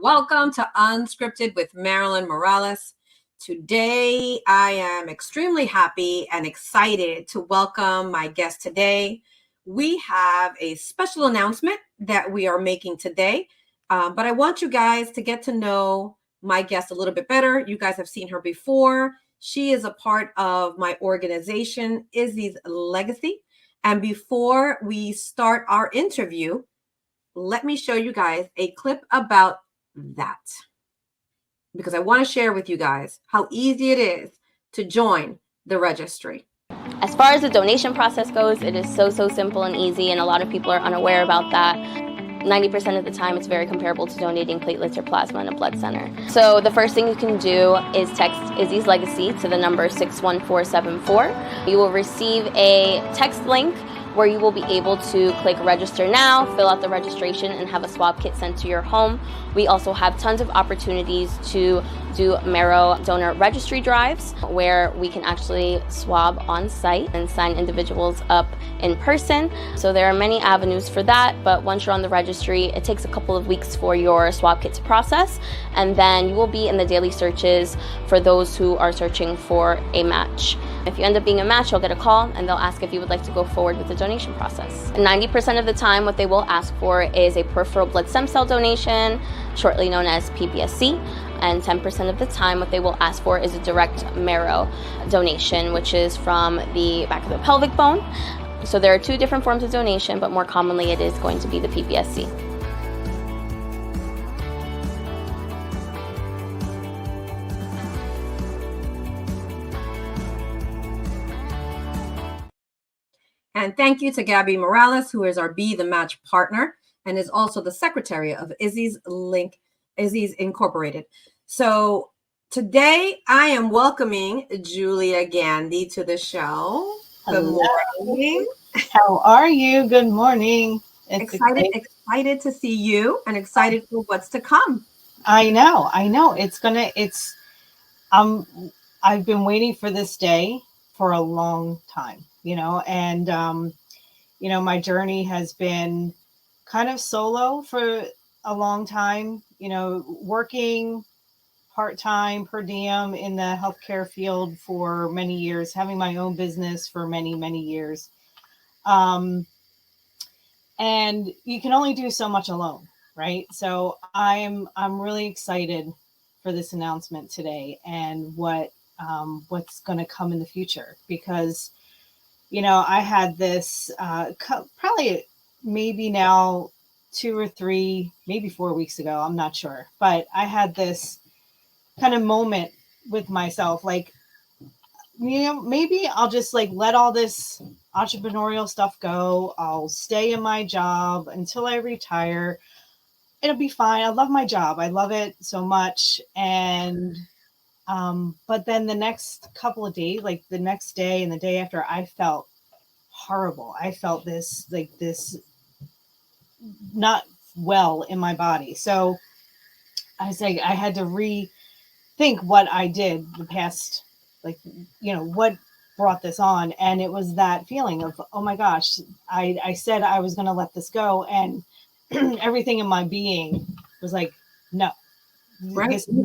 Welcome to Unscripted with Marilyn Morales. Today, I am extremely happy and excited to welcome my guest today. We have a special announcement that we are making today, but I want you guys to get to know my guest a little bit better. You guys have seen her before. She is a part of my organization, Izzy's Legacy. And before we start our interview, let me show you guys a clip about that, because I want to share with you guys how easy it is to join the registry. As far as the donation process goes, it is so simple and easy, and a lot of people are unaware about that. 90% of the time, it's very comparable to donating platelets or plasma in a blood center. So the first thing you can do is text Izzy's Legacy to the number 61474. You will receive a text link where you will be able to click register now, fill out the registration, and have a swab kit sent to your home. We also have tons of opportunities to do marrow donor registry drives where we can actually swab on site and sign individuals up in person. So there are many avenues for that, but once you're on the registry, it takes a couple of weeks for your swab kit to process, and then you will be in the daily searches for those who are searching for a match. If you end up being a match, you'll get a call and they'll ask if you would like to go forward with the donation process. 90% of the time, what they will ask for is a peripheral blood stem cell donation, shortly known as PBSC. And 10% of the time, what they will ask for is a direct marrow donation, which is from the back of the pelvic bone. So there are two different forms of donation, but more commonly it is going to be the PBSC. And thank you to Gabby Morales, who is our Be the Match partner and is also the secretary of Izzy's Incorporated. So today I am welcoming Julia Gandy to the show. Hello. Good morning. How are you? Good morning. Excited to see you and excited for what's to come. I know. I've been waiting for this day for a long time, and my journey has been kind of solo for a long time, working part-time per diem in the healthcare field for many years, having my own business for many years. And you can only do so much alone, right? So I'm really excited for this announcement today and what's going to come in the future, because, I had this probably maybe now 2 or 3, maybe 4 weeks ago, I'm not sure, but I had this kind of moment with myself, like, maybe I'll just let all this entrepreneurial stuff go. I'll stay in my job until I retire. It'll be fine. I love my job. I love it so much. And, but then the next couple of days, like the next day and the day after, I felt horrible. I felt this not well in my body. So I was like, I had to rethink what I did the past, what brought this on. And it was that feeling of, oh my gosh, I said I was going to let this go. And everything in my being was like, no, right. This is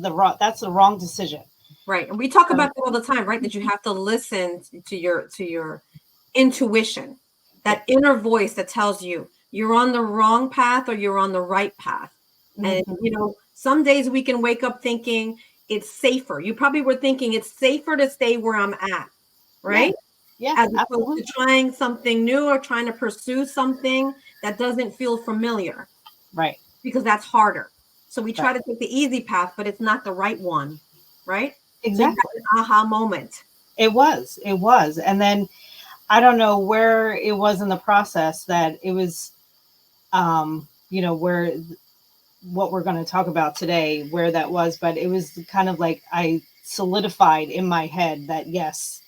that's the wrong decision. Right. And we talk about that all the time, right? That you have to listen to your intuition, that inner voice that tells you you're on the wrong path or you're on the right path. Mm-hmm. And, some days we can wake up thinking it's safer. You probably were thinking it's safer to stay where I'm at, right? Yeah, as opposed absolutely. to trying something new or trying to pursue something that doesn't feel familiar. Right. Because that's harder. So we try to take the easy path, but it's not the right one, right? Exactly. So an aha moment. It was. And then I don't know where it was in the process that it was, where what we're going to talk about today, where that was, but it was kind of like I solidified in my head that, yes,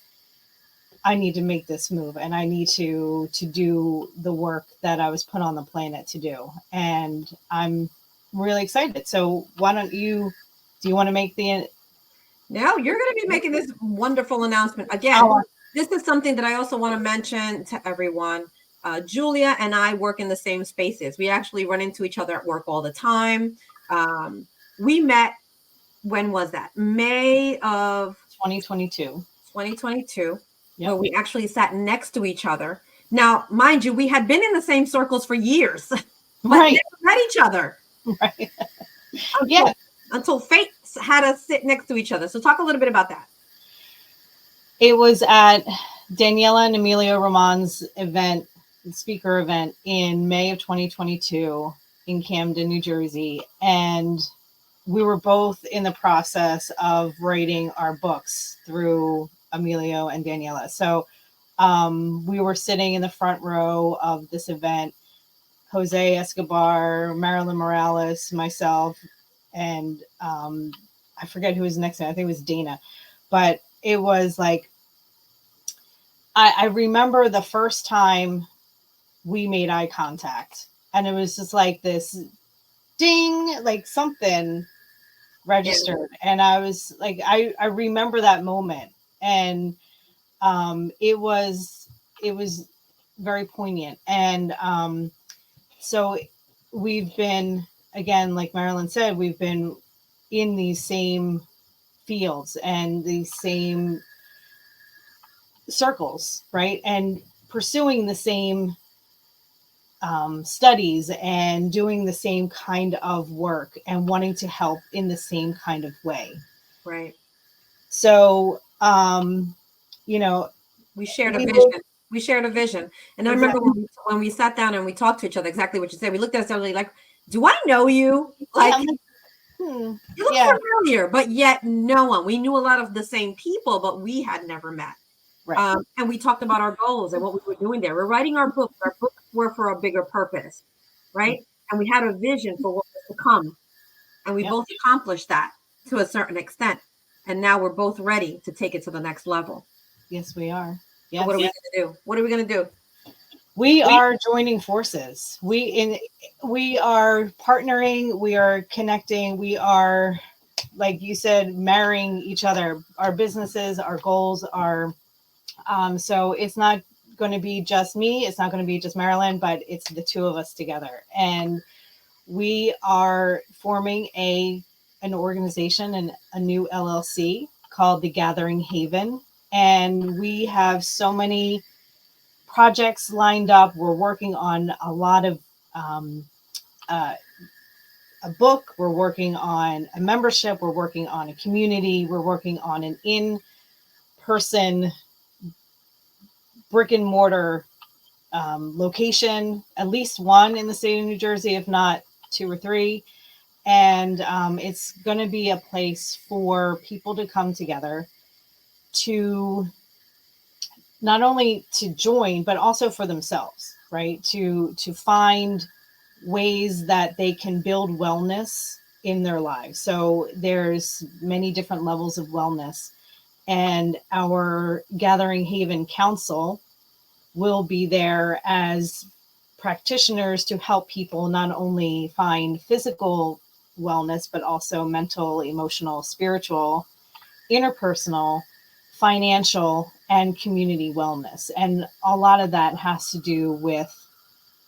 I need to make this move and I need to do the work that I was put on the planet to do. And I'm really excited. So do you want to make the... No, you're going to be making this wonderful announcement. Again, this is something that I also want to mention to everyone. Julia and I work in the same spaces. We actually run into each other at work all the time. We met, when was that? May of 2022. 2022, Yep. where we actually sat next to each other. Now, mind you, we had been in the same circles for years, but Right. never met each other. Right. Until fate had us sit next to each other. So talk a little bit about that. It was at Daniela and Emilio Roman's event, speaker event in May of 2022 in Camden, New Jersey. And we were both in the process of writing our books through Emilio and Daniela. So we were sitting in the front row of this event, Jose Escobar, Marilyn Morales, myself, and I forget who was next to me. I think it was Dana. But it was like, I remember the first time we made eye contact, and it was just like this ding, like something registered. And I was like, I remember that moment. And it was very poignant. And so we've been, again, like Marilyn said, we've been in these same fields and these same circles, right? And pursuing the same studies and doing the same kind of work and wanting to help in the same kind of way. Right. So, we shared a vision. We shared a vision. And I remember when we sat down and we talked to each other, exactly what you said. We looked at each other like, do I know you? Like, you look familiar, but yet no one. We knew a lot of the same people, but we had never met. Right. And we talked about our goals and what we were doing there. We're writing our books. Our books were for a bigger purpose, right? And we had a vision for what was to come. And we both accomplished that to a certain extent. And now we're both ready to take it to the next level. Yes, we are. Yes. So what are we going to do? What are we going to do? We are joining forces. We are partnering. We are connecting. We are, like you said, marrying each other. Our businesses, our goals are. So it's not going to be just me. It's not going to be just Marilyn, but it's the two of us together. And we are forming an organization and a new LLC called the Gathering Haven. And we have so many projects lined up. We're working on a lot of a book. We're working on a membership. We're working on a community. We're working on an in-person brick and mortar location, at least one in the state of New Jersey, if not 2 or 3. And it's going to be a place for people to come together to not only to join, but also for themselves, right? To find ways that they can build wellness in their lives. So there's many different levels of wellness. And our Gathering Haven Council will be there as practitioners to help people not only find physical wellness, but also mental, emotional, spiritual, interpersonal, financial, and community wellness. And a lot of that has to do with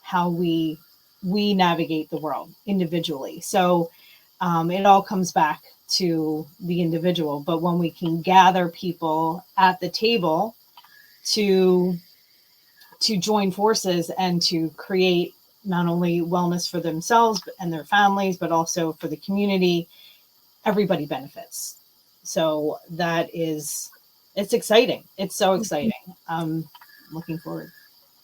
how we navigate the world individually. So it all comes back to the individual. But when we can gather people at the table to join forces and to create not only wellness for themselves and their families, but also for the community, everybody benefits. So it's exciting. It's so exciting. I'm looking forward.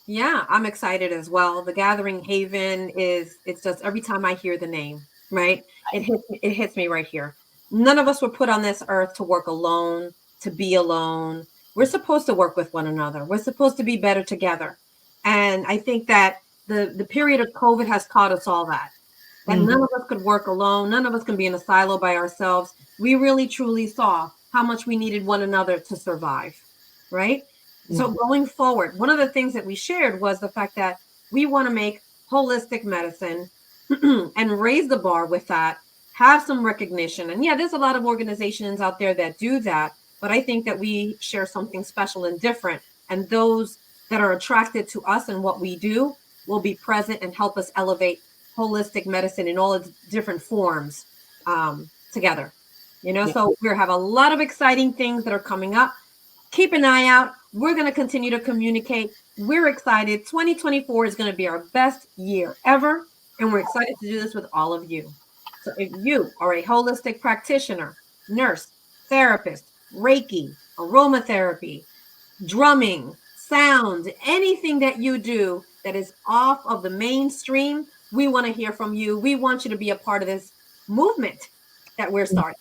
Yeah, I'm excited as well. The Gathering Haven it's just every time I hear the name, right? It hits me right here. None of us were put on this earth to work alone, to be alone. We're supposed to work with one another. We're supposed to be better together. And I think that the period of COVID has taught us all that. That none of us could work alone. None of us can be in a silo by ourselves. We really truly saw how much we needed one another to survive, right? So going forward, one of the things that we shared was the fact that we want to make holistic medicine and raise the bar with that, have some recognition. And yeah, there's a lot of organizations out there that do that, but I think that we share something special and different. And those that are attracted to us and what we do will be present and help us elevate holistic medicine in all its different forms together. Yeah. So we have a lot of exciting things that are coming up. Keep an eye out. We're going to continue to communicate. We're excited. 2024 is going to be our best year ever, and we're excited to do this with all of you. So if you are a holistic practitioner, nurse, therapist, Reiki, aromatherapy, drumming, sound, anything that you do that is off of the mainstream, we want to hear from you. We want you to be a part of this movement that we're starting.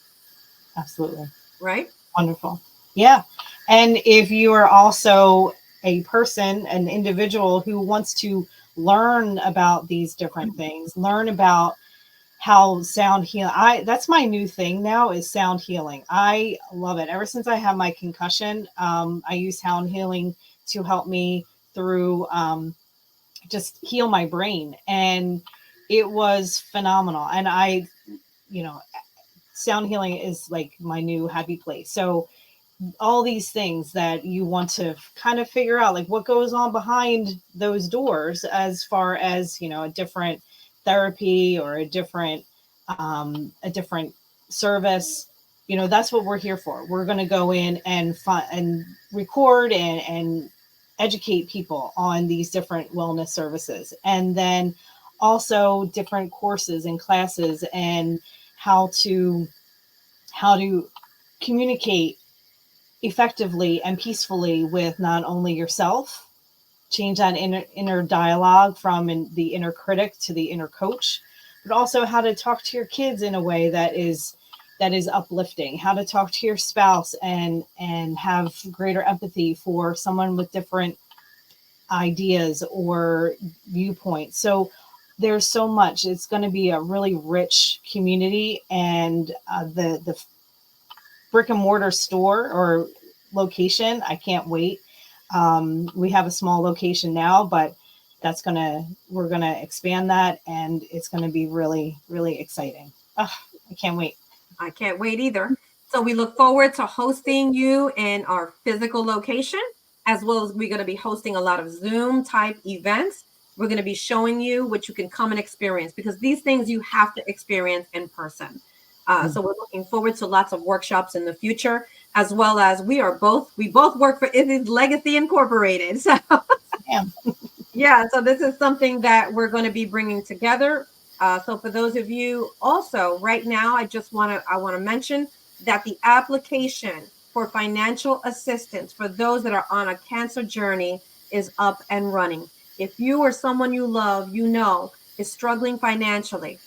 Absolutely. Right? Wonderful. Yeah. And if you are also a person, an individual who wants to learn about these different things, learn about how sound healing, that's my new thing now, is sound healing. I love it. Ever since I had my concussion, I use sound healing to help me through just heal my brain. And it was phenomenal. And sound healing is like my new happy place. So all these things that you want to kind of figure out, like what goes on behind those doors, as far as, a different therapy or a different service, that's what we're here for. We're going to go in and record and educate people on these different wellness services, and then also different courses and classes, and how to communicate effectively and peacefully with not only yourself, change that inner dialogue from the inner critic to the inner coach, but also how to talk to your kids in a way that is uplifting, how to talk to your spouse and have greater empathy for someone with different ideas or viewpoints. So there's so much. It's going to be a really rich community, and the brick and mortar store or location, I can't wait. We have a small location now, but we're gonna expand that, and it's gonna be really, really exciting. I can't wait. I can't wait either. So we look forward to hosting you in our physical location, as well as we're going to be hosting a lot of Zoom type events. We're going to be showing you what you can come and experience, because these things you have to experience in person. So we're looking forward to lots of workshops in the future, as well as we both work for Izzy's Legacy Incorporated. So yeah, so this is something that we're going to be bringing together. So for those of you also right now, I want to mention that the application for financial assistance for those that are on a cancer journey is up and running. If you or someone you love, is struggling financially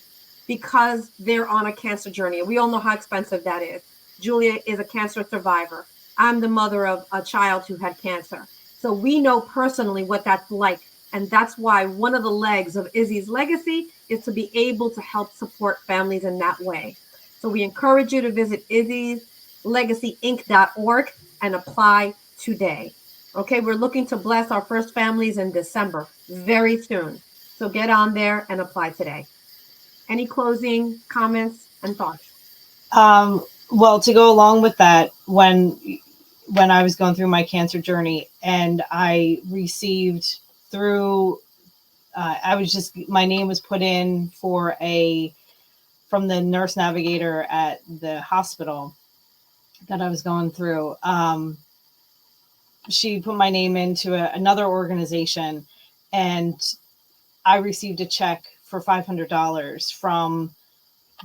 because they're on a cancer journey, we all know how expensive that is. Julia is a cancer survivor. I'm the mother of a child who had cancer. So we know personally what that's like. And that's why one of the legs of Izzy's legacy is to be able to help support families in that way. So we encourage you to visit izzyslegacyinc.org and apply today. Okay, we're looking to bless our first families in December, very soon. So get on there and apply today. Any closing comments and thoughts? Well, to go along with that, when I was going through my cancer journey, and I received through, my name was put in from the nurse navigator at the hospital that I was going through. She put my name into another organization, and I received a check for $500 from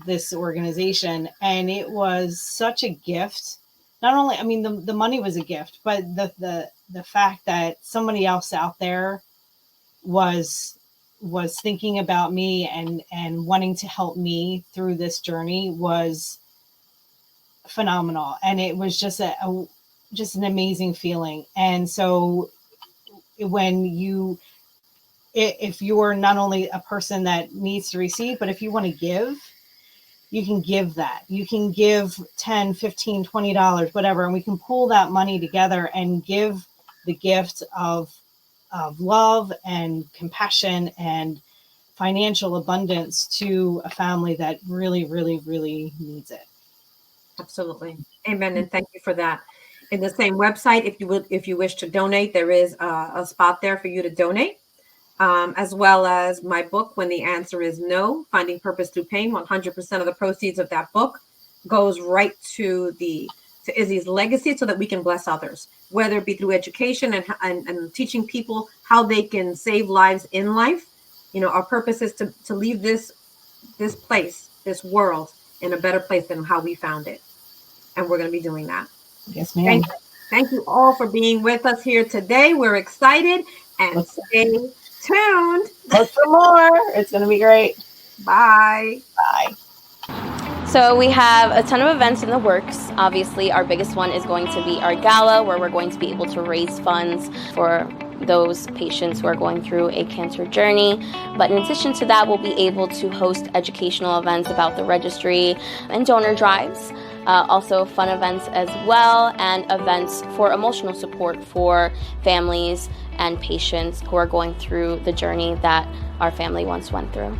this organization, and it was such a gift. Not only, the money was a gift, but the fact that somebody else out there was thinking about me and wanting to help me through this journey was phenomenal. And it was just just an amazing feeling. And so if you're not only a person that needs to receive, but if you want to give, you can give that. You can give $10, $15, $20, whatever, and we can pull that money together and give the gift of love and compassion and financial abundance to a family that really, really, really needs it. Absolutely. Amen. And thank you for that. In the same website, if you wish to donate, there is a spot there for you to donate. As well as my book, When the Answer is No, Finding Purpose Through Pain. 100% of the proceeds of that book goes right to Izzy's legacy so that we can bless others, whether it be through education and teaching people how they can save lives in life. Our purpose is to leave this place, this world, in a better place than how we found it. And we're going to be doing that. Yes, ma'am. Thank you all for being with us here today. We're excited, and stay tuned. Look for more. It's going to be great. Bye. Bye. So we have a ton of events in the works. Obviously, our biggest one is going to be our gala, where we're going to be able to raise funds for those patients who are going through a cancer journey. But in addition to that, we'll be able to host educational events about the registry and donor drives. Also fun events as well, and events for emotional support for families and patients who are going through the journey that our family once went through.